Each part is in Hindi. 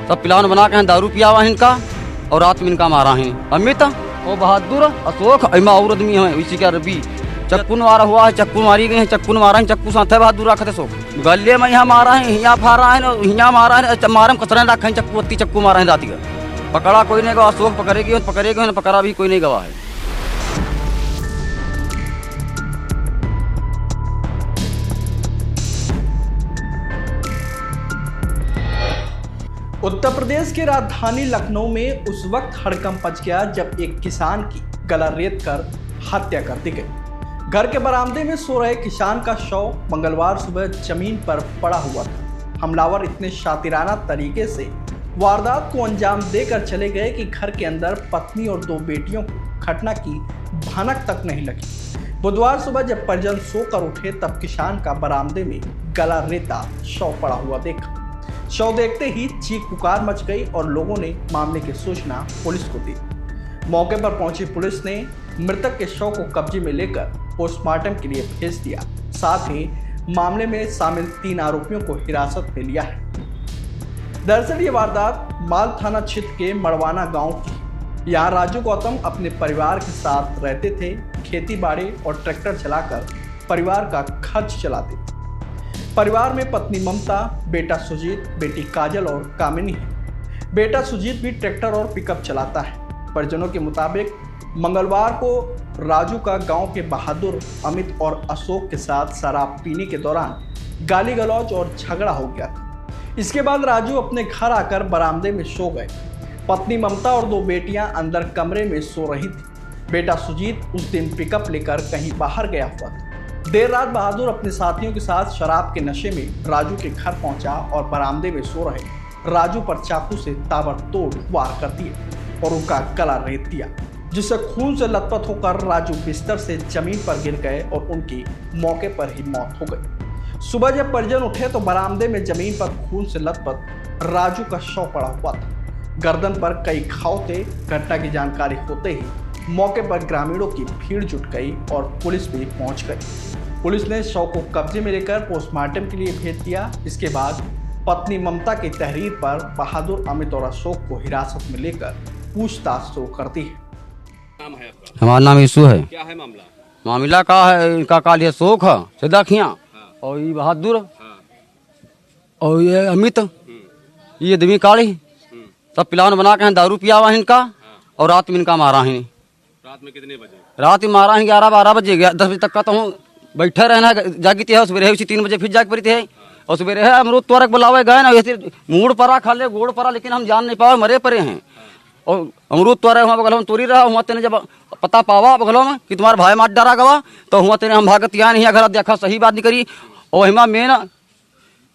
तब प्लान बना के दारू पिया हुआ है इनका और रात में इनका मारा है। अमित और बहादुर अशोक इमा और आदमी है इसी का रवि चक्कू मारा हुआ है, चक्कू मारी गई है, चक्कू मारा है, चक्कू साथ है बहादुर रखते सो गले में यहाँ मारा है, यहाँ फारा है, यहाँ मारा है, मारम कसरा रखा है, चक्कू अत्ती चक्कू मारा है राती का। पकड़ा कोई नहीं गवा, अशोक पकड़ेगी पकड़ा भी कोई नहीं गवा है। उत्तर प्रदेश की राजधानी लखनऊ में उस वक्त हड़कंप मच गया जब एक किसान की गला रेत कर हत्या कर दी गई। घर के बरामदे में सो रहे किसान का शव मंगलवार सुबह जमीन पर पड़ा हुआ था। हमलावर इतने शातिराना तरीके से वारदात को अंजाम देकर चले गए कि घर के अंदर पत्नी और 2 बेटियों को घटना की भनक तक नहीं लगी। बुधवार सुबह जब परिजन सोकर उठे तब किसान का बरामदे में गला रेता शव पड़ा हुआ देखा। शव देखते ही चीख पुकार मच गई और लोगों ने मामले की सूचना पुलिस को दी। मौके पर पहुंची पुलिस ने मृतक के शव को कब्जे में लेकर पोस्टमार्टम के लिए भेज दिया। साथ ही मामले में शामिल 3 आरोपियों को हिरासत में लिया है। दरअसल ये वारदात माल थाना क्षेत्र के मड़वाना गांव की। यहाँ राजू गौतम अपने परिवार के साथ रहते थे। खेती बाड़ी और ट्रैक्टर चलाकर परिवार का खर्च चलाते थे। परिवार में पत्नी ममता, बेटा सुजीत, बेटी काजल और कामिनी है। बेटा सुजीत भी ट्रैक्टर और पिकअप चलाता है। परिजनों के मुताबिक मंगलवार को राजू का गांव के बहादुर, अमित और अशोक के साथ शराब पीने के दौरान गाली गलौज और झगड़ा हो गया था। इसके बाद राजू अपने घर आकर बरामदे में सो गए। पत्नी ममता और 2 बेटियां अंदर कमरे में सो रही थी। बेटा सुजीत उस दिन पिकअप लेकर कहीं बाहर गया हुआ था। देर रात बहादुर अपने साथियों के साथ शराब के नशे में राजू के घर पहुंचा और बरामदे में सो रहे राजू पर चाकू से ताबड़तोड़ वार कर दिए और उनका गला रेत दिया, जिससे खून से लथपथ होकर राजू बिस्तर से जमीन पर गिर गए और उनकी मौके पर ही मौत हो गई। सुबह जब परिजन उठे तो बरामदे में जमीन पर खून से लथपथ राजू का शव पड़ा हुआ था। गर्दन पर कई घाव थे। घटना की जानकारी होते ही मौके पर ग्रामीणों की भीड़ जुट गई और पुलिस भी पहुंच गई। पुलिस ने शव को कब्जे में लेकर पोस्टमार्टम के लिए भेज दिया। इसके बाद पत्नी ममता की तहरीर पर बहादुर, अमित और अशोक को हिरासत में लेकर पूछताछ शुरू कर दी है। हमारा नाम यीशु है। क्या है मामला? मामला का है, इनका काल ये अशोक है सीधा खिया और ये बहादुर और ये अमित, ये आदमी काली तब प्लान बना के दारू पिया हुआ है इनका और रात में इनका मारा है। रात में कितने बजे? रात में मारा है 11-12 बजे, 10 बजे तक का तो हूँ बैठे रहना जागी थे। सवेरे उसी 3 बजे फिर जाग पड़ी थे और सवेरे है अमरूद तोरक बुलावे गए ना, वैसे मूड परा खा ले गोड़ परा, लेकिन हम जान नहीं पाए मरे परे हैं। और अमरूद तोरे वहाँ बगल में तोरी रहा हुआ तेने जब पता पावा बगलों में कि तुम्हारा भाई मार डरा गवा तो हुआ तेने हम भागत यहाँ नहीं घर देखा, सही बात नहीं करी। और हिमा मेन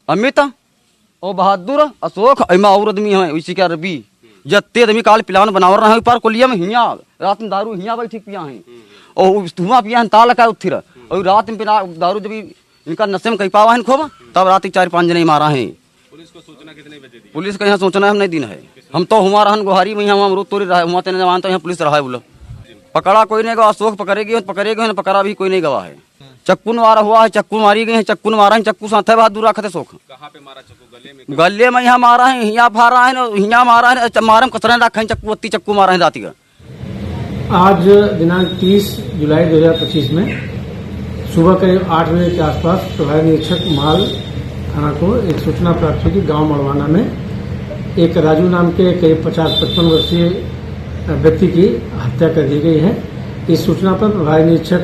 अमित और बहादुर अशोक इमा और आदमी है इसी का रवि जत्ते आदमी काल प्लान बनावर रहा है पर कोलिया में हिया रात में दारू हिया भाई ठीक पिया है और धुआं पिया ताल का उठिर और रात में पिला दारू जब इनका नशे में कहीं पावा है खूब तब रात 4-5 जने मारा है। पुलिस को सूचना कितने बजे दी? पुलिस का यहाँ सोचना हम नहीं दिन है। हम तो हुआ रहन गुहारी में यहाँ अमरूद तोड़ी रहा हुआ तेने जवान तो यहाँ पुलिस रहा है बोलो। पकड़ा कोई नहीं गवा, अशोक पकड़ेगी पकड़ा भी कोई नहीं गवा है। चक्कू मारा हुआ है, चक्कू मारी गई है, चक्कू मारा है, चक्कू साथ है बहादुर रखते शोक। कहाँ पे मारा चक्कू? गले में? गले में यहाँ मारा है, यहाँ फारा है, यहाँ मारा है, मारम कसरा रखा है, चक्कू अत्ती चक्कू मारा है राती का। आज दिनांक 30 जुलाई 2025 में सुबह करीब 8 बजे के आसपास प्रभारी निरीक्षक माल थाना को एक सूचना प्राप्त हुई कि गांव मड़वाना में एक राजू नाम के करीब 50-55 वर्षीय व्यक्ति की हत्या कर दी गई है। इस सूचना पर प्रभारी निरीक्षक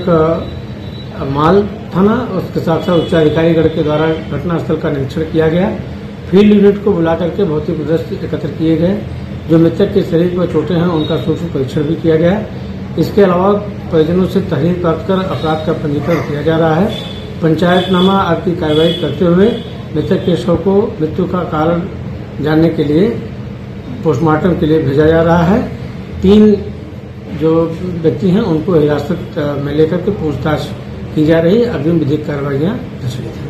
माल थाना उसके साथ साथ उच्चाधिकारीगण के द्वारा घटनास्थल का निरीक्षण किया गया। फील्ड यूनिट को बुला करके भौतिक दृश्य एकत्र किए गए। जो मृतक के शरीर में चोटें हैं उनका सूक्ष्म परीक्षण भी किया गया। इसके अलावा परिजनों से तहरीर प्राप्त कर अपराध का पंजीकरण किया जा रहा है। पंचायतनामा आदि की कार्रवाई करते हुए मृतक के शव को मृत्यु का कारण जानने के लिए पोस्टमार्टम के लिए भेजा जा रहा है। 3 जो व्यक्ति हैं उनको हिरासत में लेकर के पूछताछ की जा रही है। अग्रिम विधिक कार्रवाइयां प्रचलित हैं।